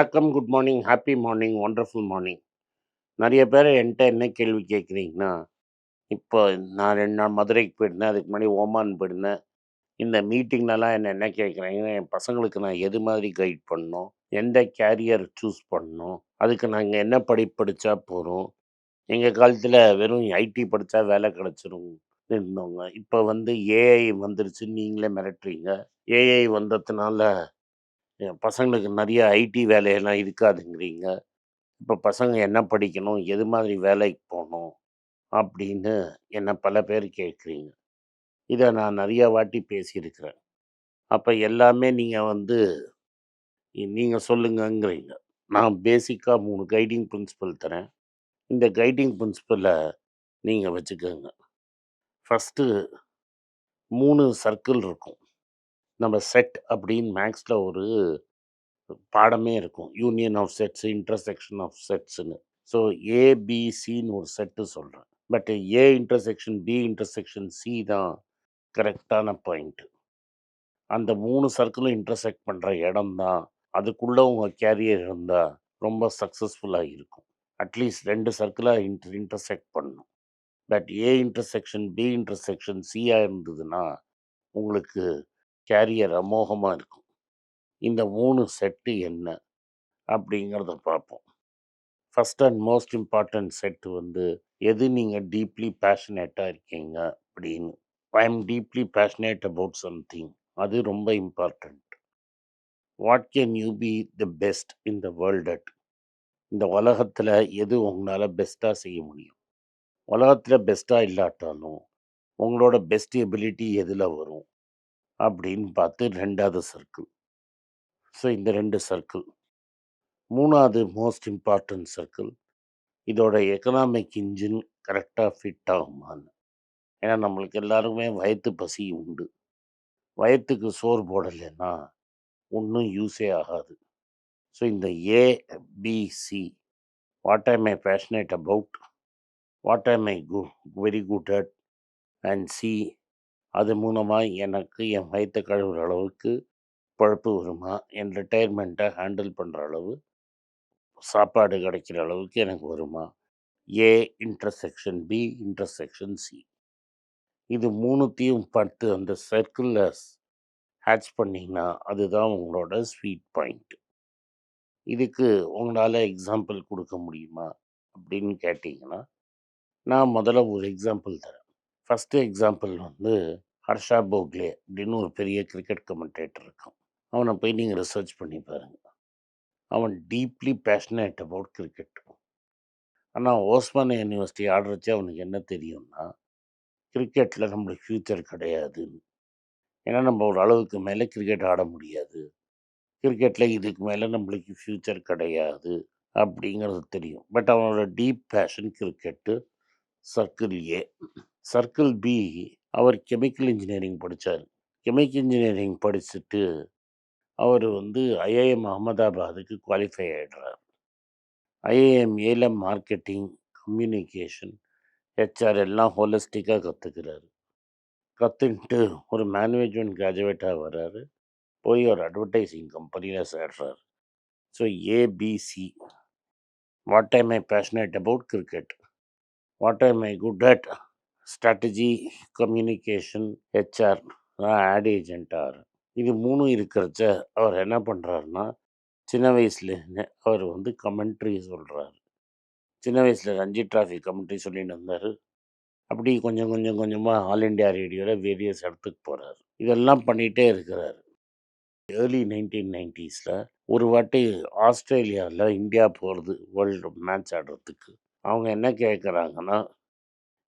வணக்கம், good morning, happy morning, wonderful morning. நெறைய பேர் என்ட்ட என்ன கேள்வி கேட்குறீங்கன்னா, இப்போ நான் 2 நாள் மதுரைக்கு போயிருந்தேன். அதுக்கு முன்னாடி ஓமான் போயிருந்தேன். இந்த மீட்டிங்லலாம் என்ன கேட்குறாங்கன்னா, என் பசங்களுக்கு நான் எது மாதிரி கைட் பண்ணணும்? எந்த கேரியர் சூஸ் பண்ணணும்? அதுக்கு நாங்க என்ன படிப்பு படிச்சா போறோம்? எங்க காலத்தில வெறும் ஐடி படிச்சா வேலை கிடைச்சிரும் இருந்தோங்க. இப்போ வந்து ஏஐ வந்துருச்சுன்னு நீங்களே மிரட்டுறீங்க. ஏஐ வந்ததுனால என் பசங்களுக்கு நெறைய ஐடி வேலையெல்லாம் இருக்காதுங்கிறீங்க. இப்போ பசங்க என்ன படிக்கணும்? எது மாதிரி வேலைக்கு போணும்? அப்படின்னு என்ன பல பேர் கேட்குறீங்க. இத நான் நெறைய வாட்டி பேசியிருக்கிறேன். அப்ப எல்லாமே நீங்க வந்து நீங்க சொல்லுங்கங்கிறீங்க. நான் பேசிக்கா 3 கைடிங் பிரின்சிபல் தரேன். இந்த கைடிங் பிரின்சிபல நீங்க வச்சுக்கங்க. ஃபர்ஸ்ட்டு 3 சர்க்கிள் இருக்கும். நம்ம செட் அப்படின்னு மேக்ஸ்ல ஒரு பாடமே இருக்கும். Union of sets, intersection of செட்ஸ்ன்னு. ஸோ ஏபிசின்னு ஒரு செட்டு சொல்றேன். But A intersection B intersection C தான் கரெக்டான பாயிண்ட். அந்த 3 சர்க்கிளும் இன்டர்செக்ட் பண்ற இடம் தான் அதுக்குள்ள உங்க கேரியர் இருந்தா ரொம்ப சக்ஸஸ்ஃபுல்லா இருக்கும். அட்லீஸ்ட் 2 சர்க்கிளா இன்டர்செக்ட் பண்ணணும். But A intersection B intersection சியா இருந்ததுன்னா உங்களுக்கு கேரியர் அமோகமா இருக்கும். இந்த 3 செட்டு என்ன அப்படிங்கிறத பார்ப்போம். First and most important set வந்து எது நீங்க டீப்லி பேஷனேட்டா இருக்கீங்க அப்படின்னு. I am deeply passionate about something. அது ரொம்ப important. What can you be the best in the world at? இந்த உலகத்தில் எது உங்களால் பெஸ்ட்டாக செய்ய முடியும்? உலகத்தில் பெஸ்ட்டாக இல்லாட்டாலும் உங்களோட பெஸ்ட் எபிலிட்டி எதில் வரும் அப்படின்னு பார்த்து 2வது சர்க்கிள். ஸோ இந்த 2 சர்க்கிள். 3வது மோஸ்ட் இம்பார்ட்டன்ட் சர்க்கிள், இதோட எக்கனாமிக் இன்ஜின் கரெக்டாக ஃபிட் ஆகுமான்னு. ஏன்னா நம்மளுக்கு எல்லாருக்குமே வயிற்று பசி உண்டு. வயிற்றுக்கு சோறு போடலைன்னா ஒன்றும் யூஸே ஆகாது. ஸோ இந்த ஏபிசி, வாட் ஆம் ஐ பேஷனேட் அபவுட், வாட் ஆம் I very good at, and C, அது மூலமாக எனக்கு என் வயிற்றை கழுவுற அளவுக்கு பழப்பு வருமா, என் ரிட்டையர்மெண்ட்டை ஹேண்டில் பண்ணுற அளவு சாப்பாடு கிடைக்கிற அளவுக்கு எனக்கு வருமா. A intersection B intersection C, இது 3த்தையும் பார்த்து அந்த சர்க்கிளில் ஹேட்ச் பண்ணிங்கன்னா அதுதான் உங்களோட ஸ்வீட் பாயிண்ட். இதுக்கு உங்களால் எக்ஸாம்பிள் கொடுக்க முடியுமா அப்படின்னு கேட்டிங்கன்னா, நான் முதல்ல ஒரு எக்ஸாம்பிள் தரேன். ஃபஸ்ட்டு எக்ஸாம்பிள் வந்து ஹர்ஷா போக்லே அப்படின்னு ஒரு பெரிய கிரிக்கெட் கமெண்டேட்டர் இருக்கான். அவனை போய் நீங்கள் ரிசர்ச் பண்ணி பாருங்கள். அவன் டீப்லி பேஷனேட் அபவுட் கிரிக்கெட். ஆனால் ஓஸ்மானியா யூனிவர்சிட்டி ஆடுறச்சு அவனுக்கு என்ன தெரியும்னா, கிரிக்கெட்டில் நம்மளுக்கு ஃப்யூச்சர் கிடையாதுன்னு. ஏன்னா நம்ம ஒரு அளவுக்கு மேலே கிரிக்கெட் ஆட முடியாது, கிரிக்கெட்டில் இதுக்கு மேலே நம்மளுக்கு ஃப்யூச்சர் கிடையாது அப்படிங்கிறது தெரியும். பட் அவனோட டீப் பேஷன் கிரிக்கெட்டு. சர்க்கிள் ஏ. சர்க்கிள் பி, அவர் கெமிக்கல் இன்ஜினியரிங் படித்தார். கெமிக்கல் இன்ஜினியரிங் படிச்சுட்டு அவர் வந்து ஐஐஎம் அகமதாபாத்துக்கு குவாலிஃபை ஆகிடுறார். ஐஏஎம் ஏல மார்க்கெட்டிங், கம்யூனிகேஷன், ஹெச்ஆர் எல்லாம் ஹோலிஸ்டிக்காக கற்றுக்கிறாரு. கற்றுக்கிட்டு ஒரு மேனேஜ்மெண்ட் கிராஜுவேட்டாக வர்றாரு. போய் ஒரு அட்வர்டைஸிங் கம்பெனியில் சேர்றாரு. So ABC, what I'm I passionate about cricket, what I'm I good at strategy, communication, HR, ad ஏஜென்ட்டார். இது 3 இருக்கிறச்ச அவர் என்ன பண்ணுறாருன்னா, சின்ன வயசுலேருந்து அவர் வந்து கமெண்ட்ரி சொல்கிறாரு. சின்ன வயசில் ரஞ்சி டிராஃபி கமெண்ட்ரி சொல்லிட்டு இருந்தார். அப்படி கொஞ்சம் கொஞ்சம் கொஞ்சமாக ஆல் இண்டியா ரேடியோவில் வேரியஸ் இடத்துக்கு போகிறாரு. இதெல்லாம் பண்ணிகிட்டே இருக்கிறாரு. ஏர்லி 1990s ஒரு வாட்டி ஆஸ்திரேலியாவில் இந்தியா போகிறது வேர்ல்டு மேட்ச் ஆடுறதுக்கு. அவங்க என்ன கேட்குறாங்கன்னா,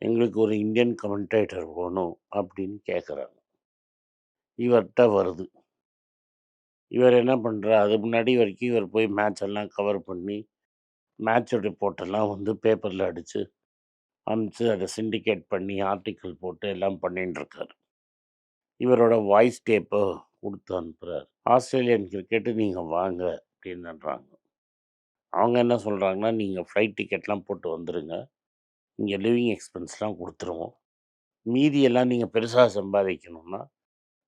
எங்களுக்கு ஒரு இந்தியன் கமெண்டேட்டர் வேணும் அப்படின்னு கேட்குறாங்க. இவர்கிட்ட வருது. இவர் என்ன பண்ணுறார், அது முன்னாடி வரைக்கும் இவர் போய் மேட்ச் எல்லாம் கவர் பண்ணி மேட்ச் ரிப்போர்ட்டெல்லாம் வந்து பேப்பரில் அடித்து அனுப்பிச்சு அதை சிண்டிகேட் பண்ணி ஆர்டிக்கிள் போட்டு எல்லாம் பண்ணின்னு இருக்கார். இவரோட வாய்ஸ் டேப்பை கொடுத்து அனுப்புகிறார். ஆஸ்திரேலியன் கிரிக்கெட்டு நீங்கள் வாங்க அப்படின்னுறாங்க. அவங்க என்ன சொல்கிறாங்கன்னா, நீங்கள் ஃப்ளைட் டிக்கெட்லாம் போட்டு வந்துடுங்க, இங்கே லிவிங் எக்ஸ்பென்ஸ்லாம் கொடுத்துருவோம், மீதியெல்லாம் நீங்கள் பெருசாக சம்பாதிக்கணும்னா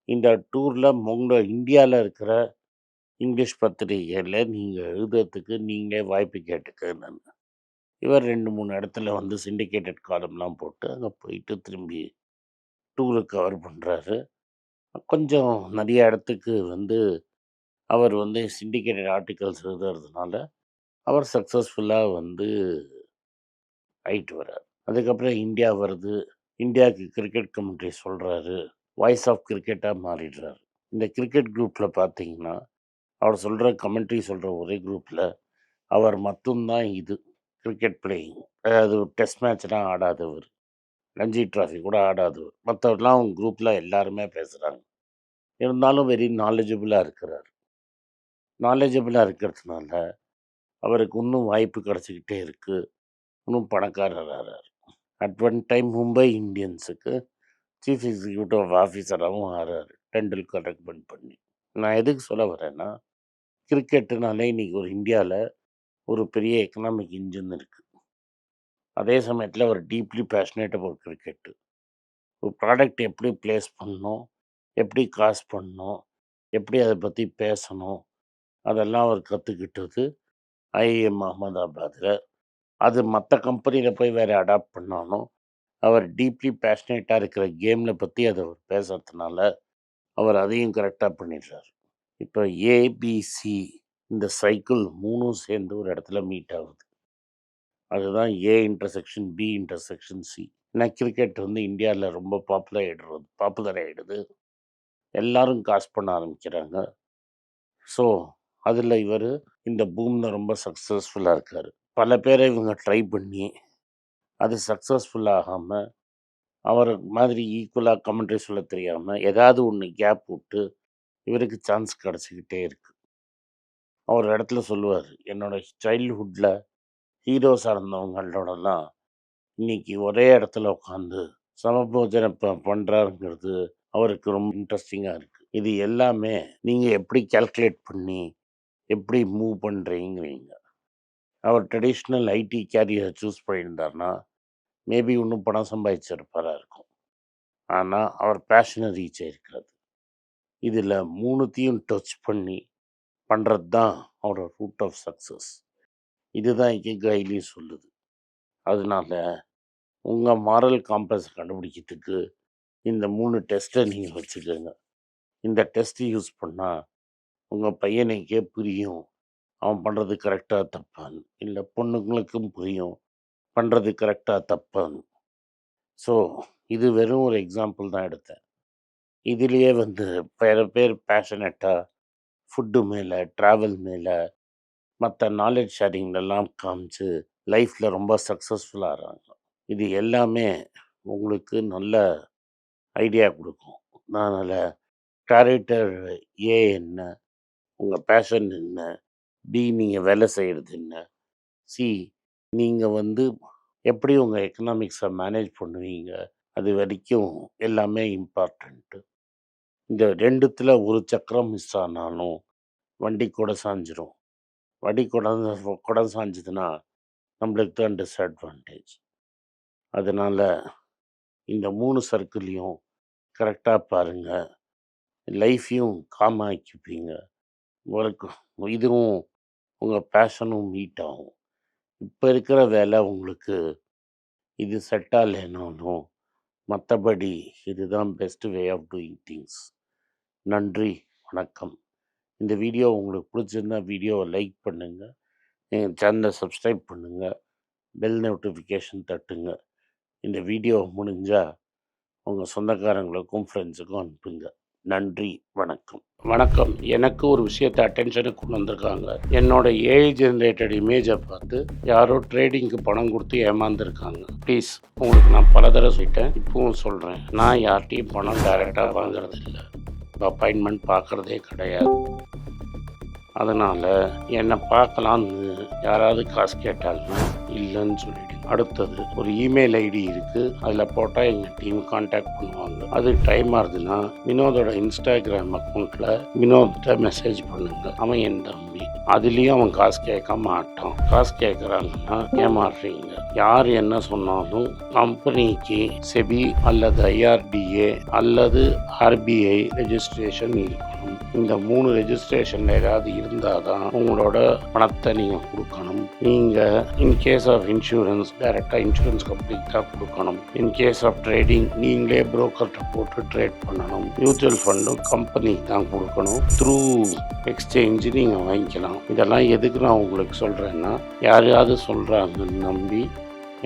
இந்த டூரில் உங்கள் இந்தியாவில் இருக்கிற இங்கிலீஷ் பத்திரிகையில் நீங்கள் எழுதுறதுக்கு நீங்களே வாய்ப்பு கேட்டுக்கன்னு. இவர் 2-3 இடத்துல வந்து சிண்டிகேட்டட் காலம்லாம் போட்டு அங்கே போயிட்டு திரும்பி டூரை கவர் பண்ணுறாரு. கொஞ்சம் நிறைய இடத்துக்கு வந்து அவர் வந்து சிண்டிகேட்டட் ஆர்டிகல்ஸ் எழுதுறதுனால அவர் சக்ஸஸ்ஃபுல்லாக வந்து ஆயிட்டு வர்றார். அதுக்கப்புறம் இந்தியா வருது. இந்தியாவுக்கு கிரிக்கெட் கமெண்ட்ரி சொல்கிறாரு. வாய்ஸ் ஆஃப் கிரிக்கெட்டாக மாறிடுறாரு. இந்த கிரிக்கெட் குரூப்பில் பார்த்தீங்கன்னா அவர் சொல்கிற கமெண்ட்ரி சொல்கிற ஒரே குரூப்பில் அவர் மட்டும்தான் இது கிரிக்கெட் பிளேயிங். அதாவது டெஸ்ட் மேட்ச்லாம் ஆடாதவர், ரஞ்சி ட்ராஃபி கூட ஆடாதவர். மற்றவர்லாம் அவங்க குரூப்பில் எல்லாருமே பேசுகிறாங்க. இருந்தாலும் வெரி நாலேஜபிளாக இருக்கிறார். நாலேஜபிளாக இருக்கிறதுனால அவருக்கு இன்னும் வாய்ப்பு கிடச்சிக்கிட்டே இருக்குது. இன்னும் பணக்காரர் ஆகிறார். அட் ஒன் டைம் மும்பை இந்தியன்ஸுக்கு சீஃப் எக்ஸிக்யூட்டிவ் ஆஃபீஸராகவும் ஆகிறார், டெண்டுல்கர் ரெக்கமெண்ட் பண்ணி. நான் எதுக்கு சொல்ல வரேன்னா, கிரிக்கெட்டுனாலே இன்றைக்கி ஒரு இந்தியாவில் ஒரு பெரிய எக்கனாமிக் இன்ஜின் இருக்குது. அதே சமயத்தில் அவர் டீப்லி பேஷனேட் அபவுட் கிரிக்கெட்டு. ஒரு ப்ராடக்ட் எப்படி ப்ளேஸ் பண்ணணும், எப்படி காசு பண்ணணும், எப்படி அதை பற்றி பேசணும், அதெல்லாம் அவர் கற்றுக்கிட்டது ஐஏஎம் அகமதாபாத்தில். அது மற்ற கம்பெனியில் போய் வேறு அடாப்ட் பண்ணாலும் அவர் டீப்லி பேஷனேட்டாக இருக்கிற கேமில் பற்றி அதை அவர் பேசுறதுனால அவர் அதையும் கரெக்டாக பண்ணிடுறார். இப்போ ஏபிசி இந்த சைக்கிள் 3ம் சேர்ந்து ஒரு இடத்துல மீட் ஆகுது. அதுதான் A intersection B intersection C. ஏன்னா கிரிக்கெட் வந்து இந்தியாவில் ரொம்ப பாப்புலர் ஆகிடுது. எல்லாரும் காசு பண்ண ஆரம்பிக்கிறாங்க. ஸோ அதில் இவர் இந்த பூமில் ரொம்ப சக்ஸஸ்ஃபுல்லாக இருக்கார். பல பேரை இவங்க ட்ரை பண்ணி அது சக்ஸஸ்ஃபுல் ஆகாமல் அவர் மாதிரி ஈக்குவலாக கமெண்ட்ரி சொல்ல தெரியாமல் ஏதாவது ஒன்று கேப் விட்டு இவருக்கு சான்ஸ் கிடச்சிக்கிட்டே இருக்குது. அவர் இடத்துல சொல்லுவார், என்னோடய சைல்ட்ஹுட்டில் ஹீரோஸாக இருந்தவங்களோடலாம் இன்றைக்கி ஒரே இடத்துல உட்காந்து சமபோஜனை பண்ணுறாருங்கிறது அவருக்கு ரொம்ப இன்ட்ரெஸ்டிங்காக இருக்குது. இது எல்லாமே நீங்கள் எப்படி கால்குலேட் பண்ணி எப்படி மூவ் பண்ணுறீங்கிறீங்க. அவர் ட்ரெடிஷ்னல் ஐடி கேரியரை சூஸ் பண்ணியிருந்தார்னா மேபி இன்னும் பணம் சம்பாதிச்சிருப்பாரா இருக்கும். ஆனால் அவர் பேஷனை ரீச் ஆகிருக்காது. இதில் 3த்தையும் டச் பண்ணி பண்ணுறது தான் அவரோட ரூட் ஆஃப் சக்ஸஸ். இதுதான் இக்கிகைலி சொல்லுது. அதனால உங்கள் மாரல் காம்பஸை கண்டுபிடிக்கிறதுக்கு இந்த 3 டெஸ்ட்டை நீங்கள் வச்சுக்கோங்க. இந்த டெஸ்ட்டு யூஸ் பண்ணால் உங்கள் பையனுக்கே புரியும் அவன் பண்ணுறது கரெக்டாக தப்பான்னு. இல்லை பொண்ணுங்களுக்கும் புரியும் பண்ணுறது கரெக்டாக தப்பான்னு. ஸோ இது வெறும் ஒரு எக்ஸாம்பிள் தான் எடுத்தேன். இதுலேயே வந்து வேறு பேர் பேஷனட்டாக ஃபுட்டு மேலே, ட்ராவல் மேலே, மற்ற நாலேஜ் ஷேரிங்லலாம் காமிச்சு லைஃப்பில் ரொம்ப சக்ஸஸ்ஃபுல்லாக ஆகிறாங்க. இது எல்லாமே உங்களுக்கு நல்ல ஐடியா கொடுக்கும். அதனால் கேரக்டர் ஏ என்ன, உங்கள் பேஷன் என்ன, பி நீங்கள் வேலை செய்கிறது என்ன, சி நீங்கள் வந்து எப்படி உங்கள் எக்கனாமிக்ஸை மேனேஜ் பண்ணுவீங்க, அது வரைக்கும் எல்லாமே இம்பார்ட்டண்ட்டு. இந்த 2த்தில் ஒரு சக்கரம் மிஸ் ஆனாலும் வண்டி கூட சாஞ்சிரும். வண்டி குடம் சாஞ்சுதுன்னா நம்மளுக்கு தான் டிஸ்அட்வான்டேஜ். அதனால் இந்த 3 சர்க்கிளையும் கரெக்டாக பாருங்கள். லைஃப்பையும் காமாக்கிப்பீங்க. உங்களுக்கு இதுவும் உங்கள் பேஷனும் மீட் ஆகும். இப்போ இருக்கிற வேலை உங்களுக்கு இது செட் ஆகலைனாலும் மற்றபடி இதுதான் best way of doing things. நன்றி, வணக்கம். இந்த வீடியோ உங்களுக்கு பிடிச்சிருந்தா வீடியோவை லைக் பண்ணுங்கள், எங்கள் சேனலை சப்ஸ்கிரைப் பண்ணுங்கள், பெல் நோட்டிஃபிகேஷன் தட்டுங்க. இந்த வீடியோ முடிஞ்சால் உங்கள் சொந்தக்காரங்களுக்கும் ஃப்ரெண்ட்ஸுக்கும் அனுப்புங்க. நன்றி, வணக்கம். வணக்கம். எனக்கு ஒரு விஷயத்தை அட்டென்ஷனுக்கு கொண்டு வந்திருக்காங்க. என்னோட ஏஐ ஜென்ரேட்டட் இமேஜை பார்த்து யாரோ ட்ரேடிங்க்கு பணம் கொடுத்து ஏமாந்துருக்காங்க. ப்ளீஸ், உங்களுக்கு நான் பல தடவை சொல்லிட்டேன், இப்பவும் சொல்கிறேன், நான் யார்கிட்டையும் பணம் டைரெக்டாக வாங்குறது இல்லை, அப்பாயின்மெண்ட் பார்க்குறதே கிடையாது. அதனால் என்னை பார்க்கலான்னு யாராவது காசு கேட்டாலும் இல்லைன்னு சொல்லிவிடுங்க. அடுத்தது ஒரு இமெயில் ஐடி இருக்குது, அதில் போட்டால் எங்கள் டீம் கான்டாக்ட் பண்ணுவாங்க. அது டைம் ஆகுதுன்னா வினோதோட இன்ஸ்டாகிராம் அக்கௌண்ட்டில் வினோத்தை மெசேஜ் பண்ணுங்கள். அவன் என் தம்பி, அதுலேயும் அவன் காசு கேட்க மாட்டான். காசு கேட்குறாங்கன்னா ஏமாறுறீங்க. யார் என்ன சொன்னாலும் கம்பெனிக்கு செபி அல்லது ஐஆர்டிஏ அல்லது ஆர்பிஐ ரெஜிஸ்ட்ரேஷன் இருக்கணும். இந்த 3 ரெஜிஸ்ட்ரேஷனில் ஏதாவது இருந்தால் தான் உங்களோட பணத்தை நீங்கள் கொடுக்கணும். நீங்கள் இன்கேஸ் ஆஃப் இன்சூரன்ஸ் டைரெக்டாக இன்சூரன்ஸ் கம்பெனிக்கு தான் கொடுக்கணும். இன்கேஸ் ஆஃப் ட்ரேடிங் நீங்களே புரோக்கர்கிட்ட போட்டு ட்ரேட் பண்ணணும். மியூச்சுவல் ஃபண்டும் கம்பெனிக்கு தான் கொடுக்கணும். த்ரூ எக்ஸ்சேஞ்சு நீங்கள் வாங்கிக்கலாம். இதெல்லாம் எதுக்கு நான் உங்களுக்கு சொல்கிறேன்னா, யாரையாவது சொல்கிறாங்கன்னு நம்பி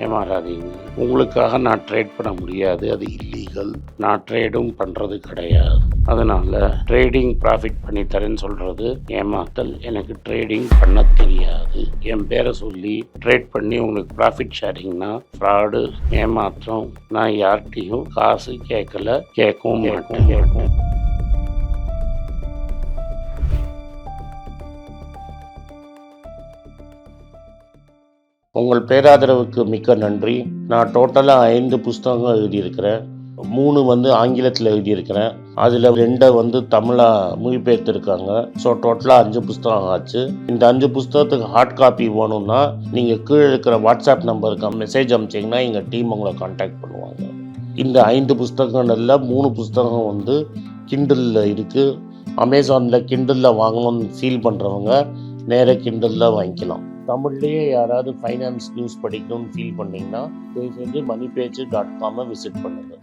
ஏமாறாதீங்க. உங்களுக்காக நான் ட்ரேட் பண்ண முடியாது, அது இல்லீகல். நான் ட்ரேடும் பண்ணுறது கிடையாது. அதனால் ட்ரேடிங் ப்ராஃபிட் பண்ணி தரேன்னு சொல்கிறது ஏமாத்தல். எனக்கு ட்ரேடிங் பண்ண தெரியாது. என் பேரை சொல்லி ட்ரேட் பண்ணி உங்களுக்கு ப்ராஃபிட் ஷேரிங்னா ஃப்ராடு, ஏமாற்றம். நான் யார்கிட்டையும் காசு கேட்கல, கேட்கவும் மாட்டேன். உங்கள் பேராதரவுக்கு மிக்க நன்றி. நான் டோட்டலாக 5 புஸ்தகங்கள் எழுதியிருக்கிறேன். 3 ஆங்கிலத்தில் எழுதியிருக்கிறேன். அதில் 2 தமிழாக மொழிபெயர்த்துருக்காங்க. ஸோ டோட்டலாக 5 புஸ்தகம் ஆச்சு. இந்த 5 புஸ்தகத்துக்கு ஹார்ட் காப்பி வேணும்னா நீங்கள் கீழே இருக்கிற வாட்ஸ்அப் நம்பருக்கு மெசேஜ் அனுப்பிச்சிங்கன்னா எங்கள் டீம் உங்களை கான்டாக்ட் பண்ணுவாங்க. இந்த 5 புஸ்தகங்களில் 3 புஸ்தகம் கிண்டலில் இருக்குது. அமேசானில் கிண்டலில் வாங்கணும்னு ஃபீல் பண்ணுறவங்க நேராக கிண்டலில் வாங்கிக்கலாம். தமிழ்லேயே யாராவது ஃபைனான்ஸ் நியூஸ் படிக்கணும்னு ஃபீல் பண்ணிங்கன்னா தயவுசெஞ்சு moneypage.com விசிட் பண்ணுங்கள்.